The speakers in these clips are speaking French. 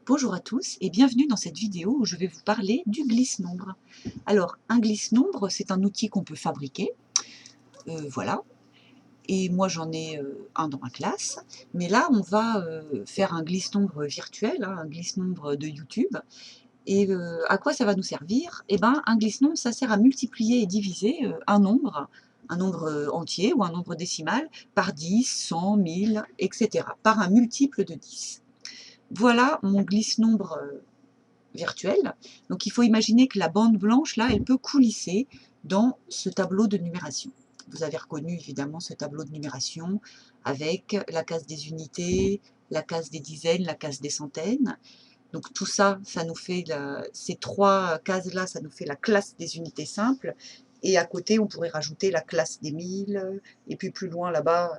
Bonjour à tous et bienvenue dans cette vidéo où je vais vous parler du glisse-nombre. Alors, un glisse-nombre, c'est un outil qu'on peut fabriquer, voilà, et moi j'en ai un dans ma classe, mais là on va faire un glisse-nombre virtuel, hein, un glisse-nombre de YouTube. Et à quoi ça va nous servir? Eh ben, un glisse-nombre, ça sert à multiplier et diviser un nombre entier ou un nombre décimal, par 10, 100, 1000, etc., par un multiple de 10. Voilà mon glisse-nombre virtuel. Donc il faut imaginer que la bande blanche, là, elle peut coulisser dans ce tableau de numération. Vous avez reconnu évidemment ce tableau de numération avec la case des unités, la case des dizaines, la case des centaines. Donc tout ça, ça nous fait, ces trois cases-là, ça nous fait la classe des unités simples. Et à côté, on pourrait rajouter la classe des milles, et puis plus loin là-bas,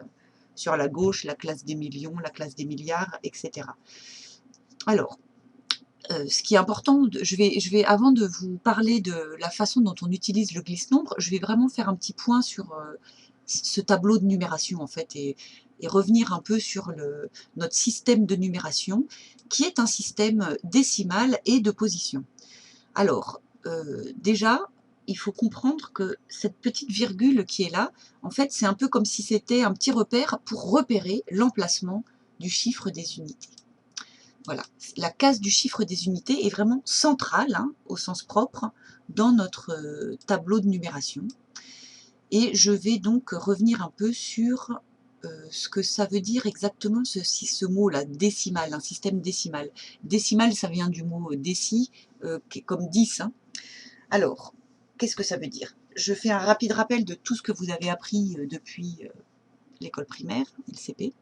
sur la gauche, la classe des millions, la classe des milliards, etc. Alors, ce qui est important, avant de vous parler de la façon dont on utilise le glisse-nombre, je vais vraiment faire un petit point sur ce tableau de numération en fait, et revenir un peu sur notre système de numération, qui est un système décimal et de position. Alors, déjà, il faut comprendre que cette petite virgule qui est là, en fait, c'est un peu comme si c'était un petit repère pour repérer l'emplacement du chiffre des unités. Voilà, la case du chiffre des unités est vraiment centrale, hein, au sens propre, dans notre tableau de numération. Et je vais donc revenir un peu sur ce que ça veut dire exactement ce mot-là, décimal, un système décimal. Décimal, ça vient du mot déci, qui est comme 10. Hein. Alors, qu'est-ce que ça veut dire? Je fais un rapide rappel de tout ce que vous avez appris depuis l'école primaire, le CP.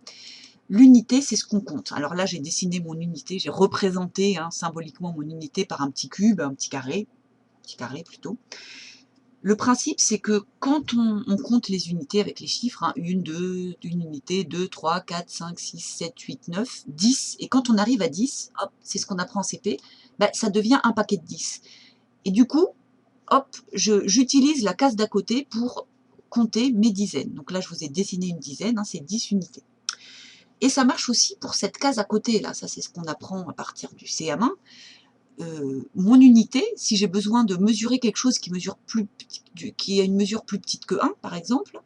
L'unité, c'est ce qu'on compte. Alors là, j'ai dessiné mon unité, j'ai représenté symboliquement mon unité par un petit cube, un petit carré plutôt. Le principe, c'est que quand on compte les unités avec les chiffres, 1, 2, une unité, 2, 3, 4, 5, 6, 7, 8, 9, 10, et quand on arrive à 10, hop, c'est ce qu'on apprend en CP, ça devient un paquet de 10. Et du coup, hop, j'utilise la case d'à côté pour compter mes dizaines. Donc là, je vous ai dessiné une dizaine, c'est 10 unités. Et ça marche aussi pour cette case à côté, là, ça c'est ce qu'on apprend à partir du CM1. Mon unité, si j'ai besoin de mesurer quelque chose qui a une mesure plus petite que 1, par exemple,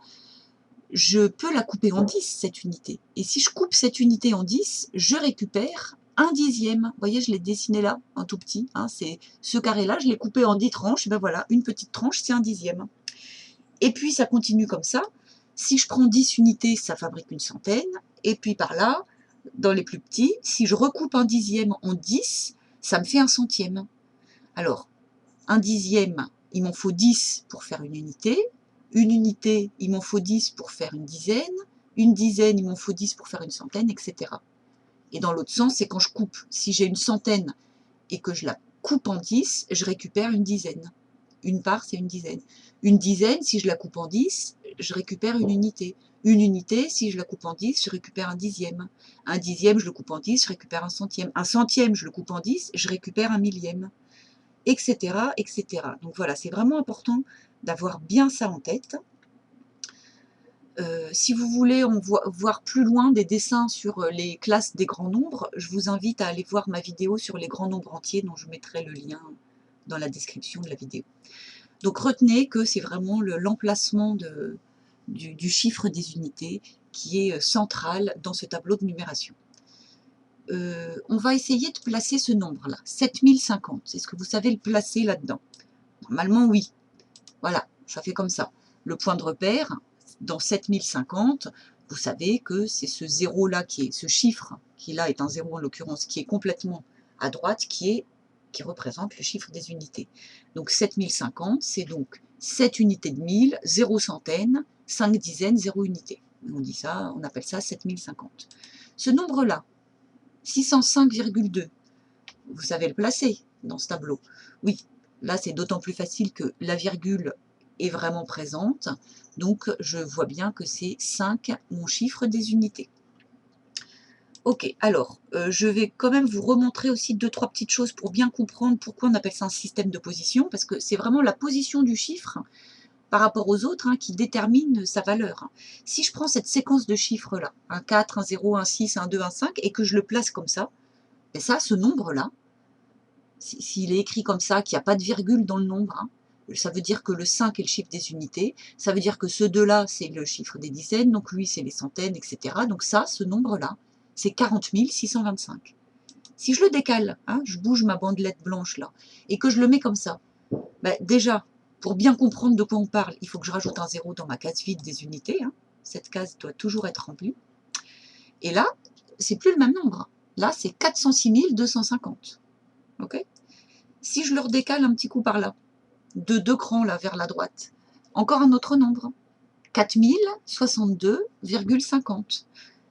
je peux la couper en 10, cette unité. Et si je coupe cette unité en 10, je récupère un dixième. Vous voyez, je l'ai dessiné là, un tout petit. C'est ce carré-là, je l'ai coupé en 10 tranches. Ben voilà, une petite tranche, c'est un dixième. Et puis, ça continue comme ça. Si je prends 10 unités, ça fabrique une centaine. Et puis par là, dans les plus petits, si je recoupe un dixième en 10, ça me fait un centième. Alors, un dixième, il m'en faut 10 pour faire une unité. Une unité, il m'en faut 10 pour faire une dizaine. Une dizaine, il m'en faut 10 pour faire une centaine, etc. Et dans l'autre sens, c'est quand je coupe. Si j'ai une centaine et que je la coupe en 10, je récupère une dizaine. Une part, c'est une dizaine. Une dizaine, si je la coupe en 10, je récupère une unité. Une unité, si je la coupe en 10, je récupère un dixième. Un dixième, je le coupe en 10, je récupère un centième. Un centième, je le coupe en 10, je récupère un millième, etc., etc. Donc voilà, c'est vraiment important d'avoir bien ça en tête. Si vous voulez voir plus loin des dessins sur les classes des grands nombres, je vous invite à aller voir ma vidéo sur les grands nombres entiers, dont je mettrai le lien dans la description de la vidéo. Donc retenez que c'est vraiment l'emplacement du chiffre des unités qui est central dans ce tableau de numération. On va essayer de placer ce nombre-là, 7050. Est-ce que vous savez le placer là-dedans? Normalement, oui. Voilà, ça fait comme ça. Le point de repère, dans 7050, vous savez que c'est ce zéro-là, ce chiffre, qui là est un zéro en l'occurrence, qui est complètement à droite, qui représente le chiffre des unités. Donc 7050, c'est donc 7 unités de 1000, 0 centaines, 5 dizaines, 0 unités. On dit ça, on appelle ça 7050. Ce nombre-là, 605,2, vous savez le placer dans ce tableau. Oui, là c'est d'autant plus facile que la virgule est vraiment présente, donc je vois bien que c'est 5, mon chiffre des unités. Ok, alors, je vais quand même vous remontrer aussi 2-3 petites choses pour bien comprendre pourquoi on appelle ça un système de position, parce que c'est vraiment la position du chiffre par rapport aux autres qui détermine sa valeur. Si je prends cette séquence de chiffres-là, un 4, un 0, un 6, un 2, un 5, et que je le place comme ça, Et ça, ce nombre-là, s'il est écrit comme ça, qu'il n'y a pas de virgule dans le nombre, hein, ça veut dire que le 5 est le chiffre des unités, ça veut dire que ce 2-là, c'est le chiffre des dizaines, donc lui, c'est les centaines, etc. Donc ça, ce nombre-là, c'est 40 625. Si je le décale, hein, je bouge ma bandelette blanche là, et que je le mets comme ça, ben déjà, pour bien comprendre de quoi on parle, il faut que je rajoute un 0 dans ma case vide des unités. Hein. Cette case doit toujours être remplie. Et là, c'est plus le même nombre. Là, c'est 406 250. Okay, si je le redécale un petit coup par là, de 2 crans là vers la droite, encore un autre nombre, 4062,50.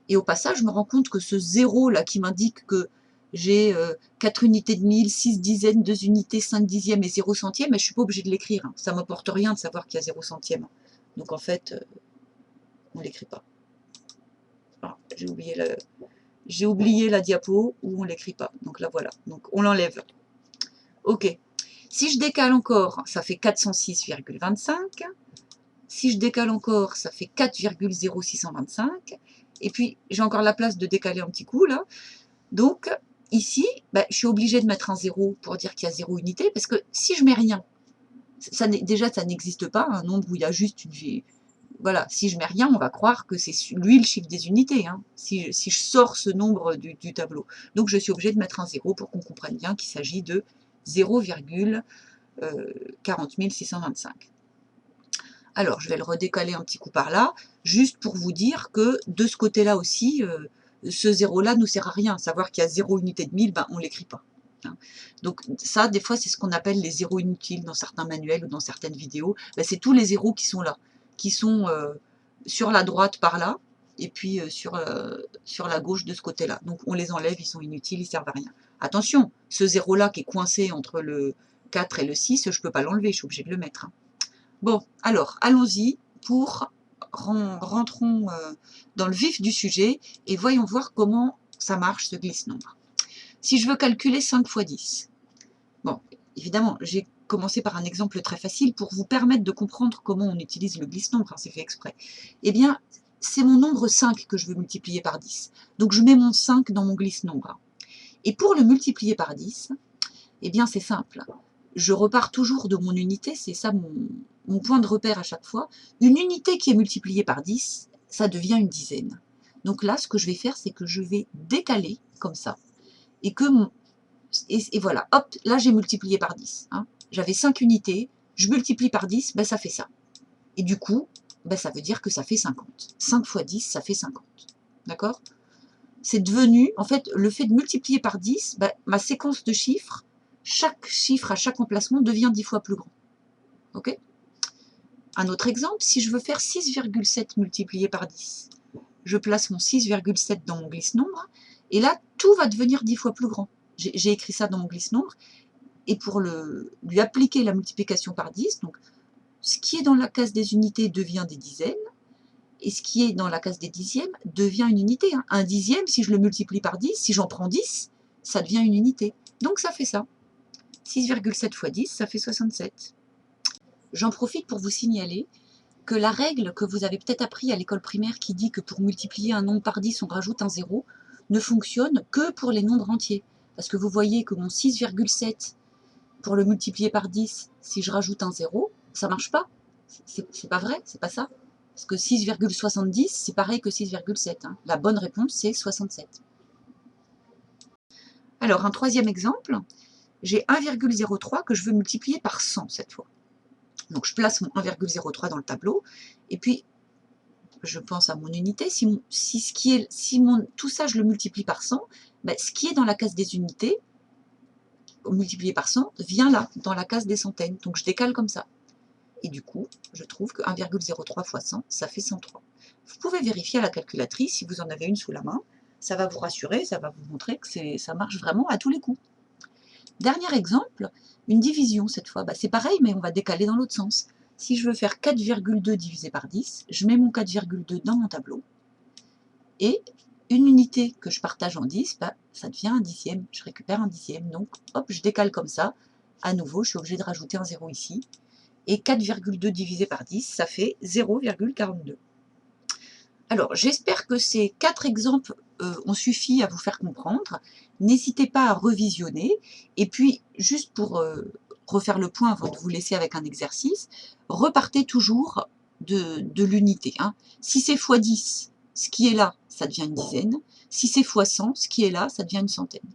Et au passage, je me rends compte que ce 0 là qui m'indique que j'ai 4 unités de 1000, 6 dizaines, 2 unités, 5 dixièmes et 0 centième, mais je ne suis pas obligée de l'écrire. Hein. Ça ne m'apporte rien de savoir qu'il y a 0 centième. Donc en fait, on ne l'écrit pas. Ah, j'ai oublié la diapo où on ne l'écrit pas. Donc là, voilà. Donc on l'enlève. OK. Si je décale encore, ça fait 406,25. Si je décale encore, ça fait 4,0625. Et puis, j'ai encore la place de décaler un petit coup, là. Donc, ici, ben, je suis obligée de mettre un 0 pour dire qu'il y a 0 unité, parce que si je mets rien, déjà, ça n'existe pas, un nombre où il y a juste une... Voilà, si je mets rien, on va croire que c'est lui le chiffre des unités, hein, si je sors ce nombre du tableau. Donc, je suis obligée de mettre un 0 pour qu'on comprenne bien qu'il s'agit de 0,40 625. Alors, je vais le redécaler un petit coup par là, juste pour vous dire que de ce côté-là aussi, ce 0-là ne nous sert à rien. Savoir qu'il y a 0 unité de 1000, ben, on ne l'écrit pas. Hein. Donc ça, des fois, c'est ce qu'on appelle les zéros inutiles dans certains manuels ou dans certaines vidéos. Ben, c'est tous les zéros qui sont là, qui sont sur la droite par là, et puis sur la gauche de ce côté-là. Donc on les enlève, ils sont inutiles, ils ne servent à rien. Attention, ce 0-là qui est coincé entre le 4 et le 6, je ne peux pas l'enlever, je suis obligée de le mettre. Hein. Bon, alors, allons-y rentrons dans le vif du sujet et voyons voir comment ça marche ce glisse-nombre. Si je veux calculer 5 fois 10, bon, évidemment, j'ai commencé par un exemple très facile pour vous permettre de comprendre comment on utilise le glisse-nombre, hein, c'est fait exprès. Eh bien, c'est mon nombre 5 que je veux multiplier par 10. Donc, je mets mon 5 dans mon glisse-nombre. Et pour le multiplier par 10, eh bien, c'est simple. Je repars toujours de mon unité, c'est ça mon point de repère à chaque fois. Une unité qui est multipliée par 10, ça devient une dizaine. Donc là, ce que je vais faire, c'est que je vais décaler comme ça. Et voilà, hop, là j'ai multiplié par 10. Hein. J'avais 5 unités, je multiplie par 10, ben ça fait ça. Et du coup, ben ça veut dire que ça fait 50. 5 fois 10, ça fait 50. D'accord? C'est devenu, en fait, le fait de multiplier par 10, ben, ma séquence de chiffres, chaque chiffre à chaque emplacement devient 10 fois plus grand. Ok? Un autre exemple, si je veux faire 6,7 multiplié par 10, je place mon 6,7 dans mon glisse-nombre, et là, tout va devenir 10 fois plus grand. J'ai écrit ça dans mon glisse-nombre, et pour lui appliquer la multiplication par 10, donc, ce qui est dans la case des unités devient des dizaines, et ce qui est dans la case des dixièmes devient une unité. Hein. Un dixième, si je le multiplie par 10, si j'en prends 10, ça devient une unité. Donc ça fait ça. 6,7 fois 10, ça fait 67. J'en profite pour vous signaler que la règle que vous avez peut-être appris à l'école primaire qui dit que pour multiplier un nombre par 10, on rajoute un 0, ne fonctionne que pour les nombres entiers. Parce que vous voyez que mon 6,7, pour le multiplier par 10, si je rajoute un 0, ça ne marche pas. C'est pas vrai, c'est pas ça. Parce que 6,70, c'est pareil que 6,7. Hein. La bonne réponse, c'est 67. Alors, un troisième exemple, j'ai 1,03 que je veux multiplier par 100 cette fois. Donc, je place mon 1,03 dans le tableau, et puis, je pense à mon unité. Tout ça, je le multiplie par 100, ben, ce qui est dans la case des unités, multiplié par 100, vient là, dans la case des centaines. Donc, je décale comme ça. Et du coup, je trouve que 1,03 fois 100, ça fait 103. Vous pouvez vérifier à la calculatrice si vous en avez une sous la main. Ça va vous rassurer, ça va vous montrer que ça marche vraiment à tous les coups. Dernier exemple, une division cette fois. Bah, c'est pareil, mais on va décaler dans l'autre sens. Si je veux faire 4,2 divisé par 10, je mets mon 4,2 dans mon tableau. Et une unité que je partage en 10, bah, ça devient un dixième. Je récupère un dixième. Donc, hop, je décale comme ça. À nouveau, je suis obligée de rajouter un 0 ici. Et 4,2 divisé par 10, ça fait 0,42. Alors, j'espère que ces 4 exemples ont suffi à vous faire comprendre. N'hésitez pas à revisionner. Et puis, juste pour refaire le point avant de vous laisser avec un exercice, repartez toujours de l'unité. Hein. Si c'est x 10, ce qui est là, ça devient une dizaine. Si c'est x 100, ce qui est là, ça devient une centaine.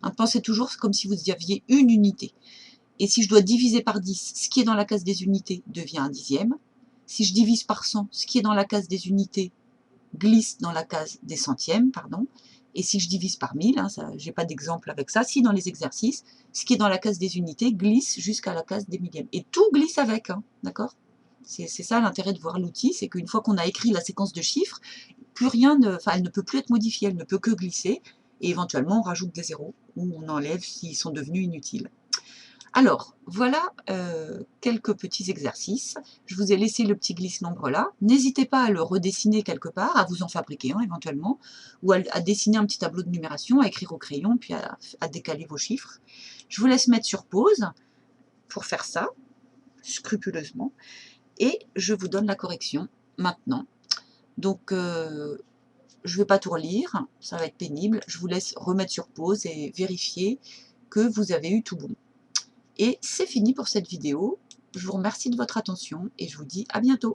Hein, pensez toujours comme si vous aviez une unité. Et si je dois diviser par 10, ce qui est dans la case des unités devient un dixième. Si je divise par 100, ce qui est dans la case des unités glisse dans la case des centièmes, pardon. Et si je divise par 1000, hein, je n'ai pas d'exemple avec ça, si dans les exercices, ce qui est dans la case des unités glisse jusqu'à la case des millièmes. Et tout glisse avec, hein, d'accord? C'est ça l'intérêt de voir l'outil, c'est qu'une fois qu'on a écrit la séquence de chiffres, plus rien elle ne peut plus être modifiée, elle ne peut que glisser, et éventuellement on rajoute des zéros, ou on enlève s'ils sont devenus inutiles. Alors, voilà quelques petits exercices. Je vous ai laissé le petit glisse-nombre là. N'hésitez pas à le redessiner quelque part, à vous en fabriquer un éventuellement, ou à dessiner un petit tableau de numération, à écrire au crayon, puis à décaler vos chiffres. Je vous laisse mettre sur pause pour faire ça, scrupuleusement, et je vous donne la correction maintenant. Donc, je ne vais pas tout relire, ça va être pénible. Je vous laisse remettre sur pause et vérifier que vous avez eu tout bon. Et c'est fini pour cette vidéo. Je vous remercie de votre attention et je vous dis à bientôt.